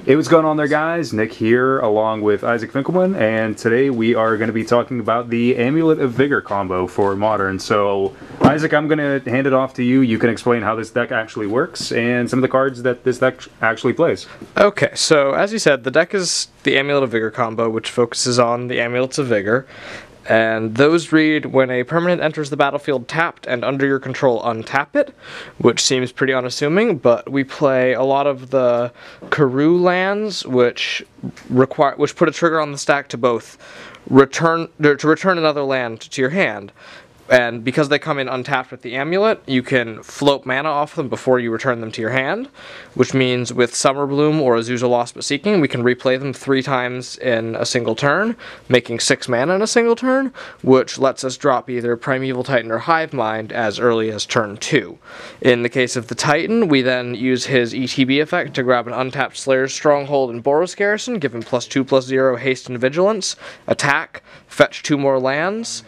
Hey, what's going on there, guys? Nick here along with Isaac Finkelman, and today we are going to be talking about the Amulet of Vigor combo for Modern. So, Isaac, I'm going to hand it off to you. You can explain how this deck actually works and some of the cards that this deck actually plays. Okay, so as you said, the deck is the Amulet of Vigor combo, which focuses on the Amulets of Vigor. And those read, when a permanent enters the battlefield tapped and under your control, untap it, which seems pretty unassuming, but we play a lot of the Karoo lands, which put a trigger on the stack to both return another land to your hand. And because they come in untapped with the amulet, you can float mana off them before you return them to your hand, which means with Summer Bloom or Azusa Lost But Seeking, we can replay them 3 times in a single turn, making 6 mana in a single turn, which lets us drop either Primeval Titan or Hive Mind as early as turn 2. In the case of the Titan, we then use his ETB effect to grab an untapped Slayer's Stronghold and Boros Garrison, give him +2/+0 haste and vigilance, attack, fetch 2 more lands,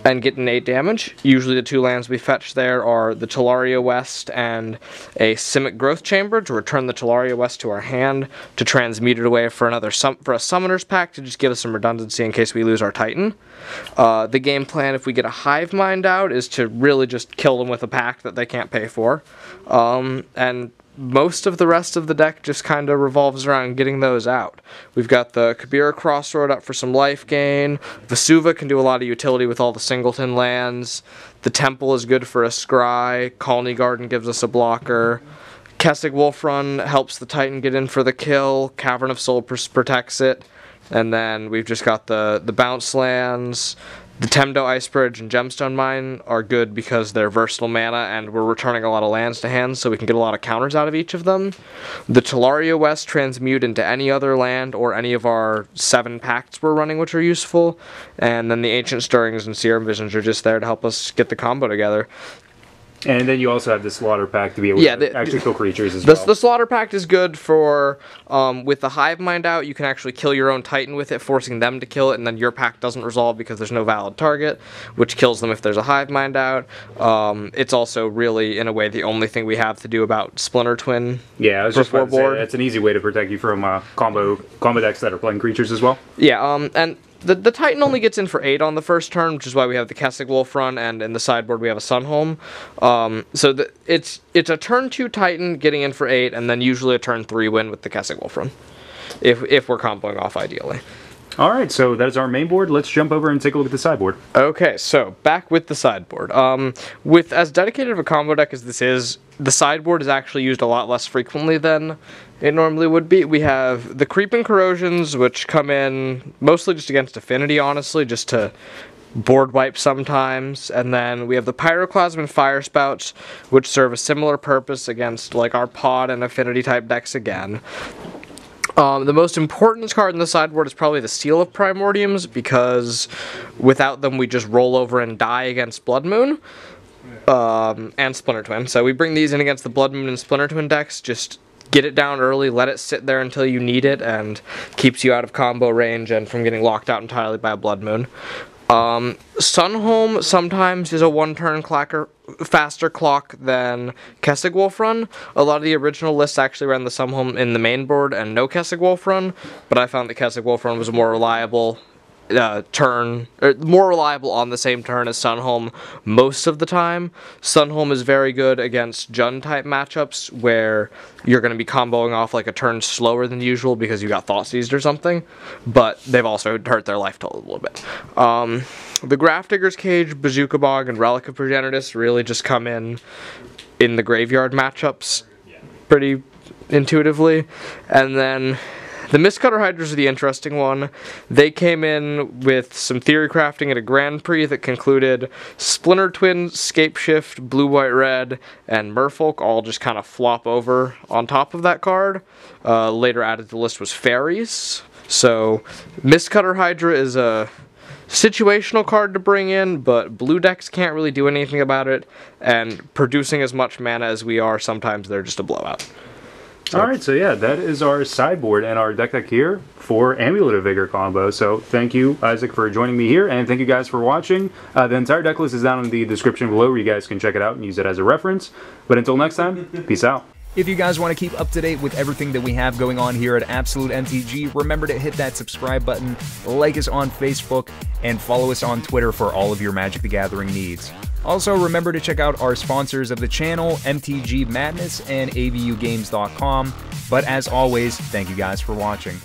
and get an 8 damage. Usually the 2 lands we fetch there are the Tolaria West and a Simic Growth Chamber to return the Tolaria West to our hand, to transmute it away for a Summoner's Pact to just give us some redundancy in case we lose our Titan. The game plan, if we get a Hive Mind out, is to really just kill them with a pact that they can't pay for. And most of the rest of the deck just kind of revolves around getting those out. We've got the Kabira Crossroads up for some life gain. Vesuva can do a lot of utility with all the singleton lands. The Temple is good for a scry. Khalni Garden gives us a blocker. Kessig Wolf Run helps the Titan get in for the kill. Cavern of Souls protects it. And then we've just got the bounce lands. The Tendo Ice Bridge and Gemstone Mine are good because they're versatile mana and we're returning a lot of lands to hand, so we can get a lot of counters out of each of them. The Tolaria West transmute into any other land or any of our 7 pacts we're running, which are useful. And then the Ancient Stirrings and Serum Visions are just there to help us get the combo together. And then you also have the Slaughter Pact to be able to actually kill creatures as well. The Slaughter Pact is good for, with the Hive Mind out, you can actually kill your own Titan with it, forcing them to kill it, and then your pact doesn't resolve because there's no valid target, which kills them if there's a Hive Mind out. It's also really, in a way, the only thing we have to do about Splinter Twin. Yeah, I was just about to say, that's an easy way to protect you from combo decks that are playing creatures as well. Yeah, and the Titan only gets in for 8 on the first turn, which is why we have the Kessig Wolf Run, and in the sideboard we have a Sunhome. So it's a turn 2 Titan getting in for 8, and then usually a turn 3 win with the Kessig Wolf Run, if we're comboing off ideally. Alright, so that is our main board. Let's jump over and take a look at the sideboard. Okay, so back with the sideboard. With as dedicated of a combo deck as this is, the sideboard is actually used a lot less frequently than it normally would be. We have the Creeping Corrosions, which come in mostly just against Affinity, honestly, just to board wipe sometimes. And then we have the Pyroclasm and Firespouts, which serve a similar purpose against like our Pod and Affinity type decks again. The most important card in the sideboard is probably the Seal of Primordiums, because without them we just roll over and die against Blood Moon and Splinter Twin. So we bring these in against the Blood Moon and Splinter Twin decks, just get it down early, let it sit there until you need it, and keeps you out of combo range and from getting locked out entirely by a Blood Moon. Sunhome sometimes is a 1-turn faster clock than Kessig Wolf Run. A lot of the original lists actually ran the Sunhome in the main board and no Kessig Wolf Run, but I found that Kessig Wolf Run was more reliable more reliable on the same turn as Sunhome most of the time. Sunhome is very good against Jund type matchups where you're going to be comboing off like a turn slower than usual because you got Thought Seized or something, but they've also hurt their life total a little bit. The Grafdigger's Cage, Bojuka Bog, and Relic of Progenitus really just come in the graveyard matchups pretty intuitively. And then the Mistcutter Hydras are the interesting one. They came in with some theory crafting at a Grand Prix that concluded Splinter Twin, Scape Shift, Blue, White, Red, and Merfolk all just kind of flop over on top of that card. Later added to the list was Fairies. So Mistcutter Hydra is a situational card to bring in, but blue decks can't really do anything about it, and producing as much mana as we are, sometimes they're just a blowout. Alright, so yeah, that is our sideboard and our deck here for Amulet of Vigor combo. So thank you, Isaac, for joining me here, and thank you guys for watching. The entire deck list is down in the description below where you guys can check it out and use it as a reference. But until next time, peace out. If you guys want to keep up to date with everything that we have going on here at Absolute MTG, remember to hit that subscribe button, like us on Facebook, and follow us on Twitter for all of your Magic the Gathering needs. Also, remember to check out our sponsors of the channel, MTG Madness and AVUgames.com. But as always, thank you guys for watching.